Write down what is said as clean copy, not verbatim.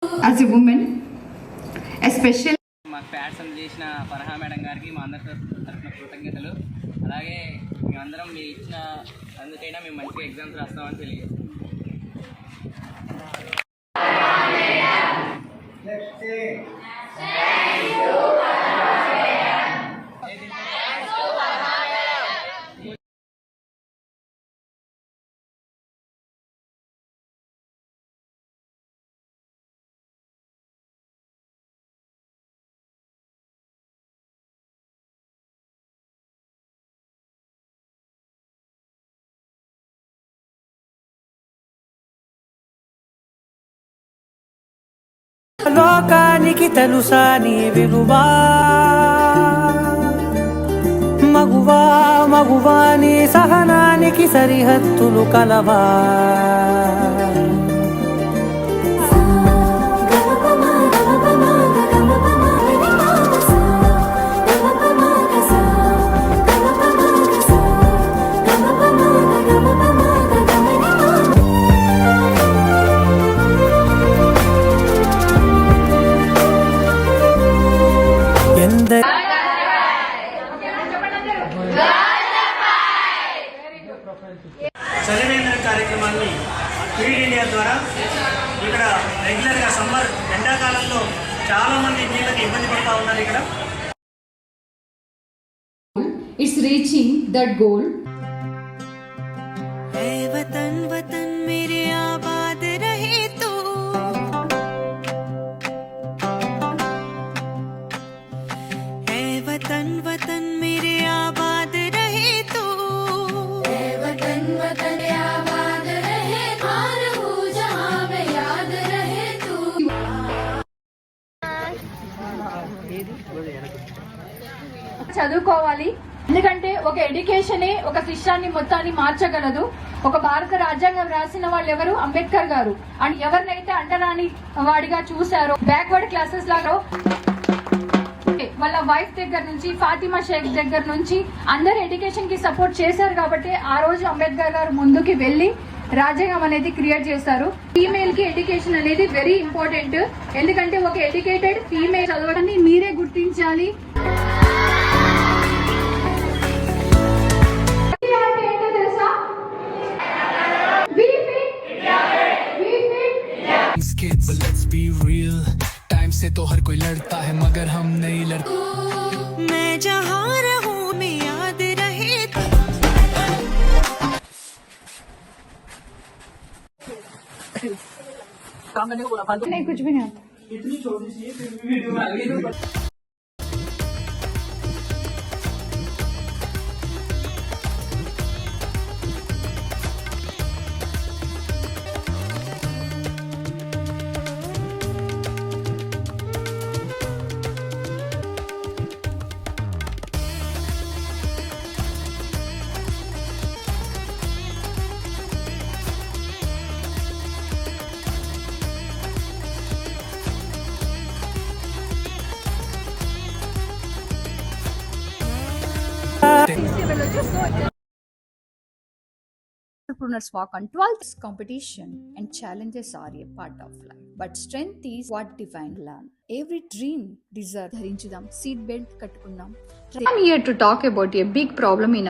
as a woman, especially మాకు ప్యాట్సన్ చేసిన Farah madam గారికి మా అందరి తరఫున కృతజ్ఞతలు. అలాగే మేమందరం మీరు ఇచ్చిన అందుకైనా మేము మంచిగా ఎగ్జామ్స్ రాస్తామని తెలియజేస్తాం. లోకానికి తెలుసా నీ విలువా మగువా మగువా నీ సహనానికి సరిహద్దులు కలవా చలివేంద్ర కార్యక్రమాన్ని ఫీడ్ ఇండియా ద్వారా ఇక్కడ రెగ్యులర్గా సమ్మర్ ఎండాకాలంలో చాలామంది నీళ్ళకి ఇబ్బంది పడుతూ ఉన్నారు. ఇక్కడ it's reaching that goal. वतन वतन मेरे आबाद रहे तू, वतन वतन मेरे आबाद रहे तू, वतन वतन आबाद रहे, हार हो जहां में याद रहे तू. చదువుకోవాలి, ఎందుకంటే ఒక ఎడ్యుకేషనే ఒక శిష్యాన్ని మొత్తాన్ని మార్చగలదు. ఒక భారత రాజ్యాంగం రాసిన వాళ్ళు ఎవరు? అంబేద్కర్ గారు. అండ్ ఎవరినైతే అంటరాని వాడిగా చూసారో, బ్యాక్వర్డ్ క్లాసెస్ లాగా వాళ్ళ వైఫ్ దగ్గర నుంచి ఫాతిమా షేక్ దగ్గర నుంచి అందరు ఎడ్యుకేషన్ కి సపోర్ట్ చేశారు. కాబట్టి ఆ రోజు అంబేద్కర్ గారు ముందుకి వెళ్లి రాజ్యాంగం అనేది క్రియేట్ చేశారు. ఫీమేల్ కి ఎడ్యుకేషన్ అనేది వెరీ ఇంపార్టెంట్. ఎందుకంటే ఒక ఎడ్యుకేటెడ్ ఫీమేల్ చదవడాన్ని మీరే గుర్తించాలి. Kids, but let's be real. Time से तो हर कोई लड़ता है मगर हम नहीं लड़ते. मैं जहाँ रहूं मैं याद रहे तू. नहीं, कुछ भी नहीं आता. इतनी छोटी सी है फिर भी वीडियो में आ गई. Entrepreneurs walk on 12th competition and challenges are a part of life, but strength is what defines learn. Every dream deserves ధరించుదాం, seat belt కట్టుకుందాం. I'm here to talk about a big problem in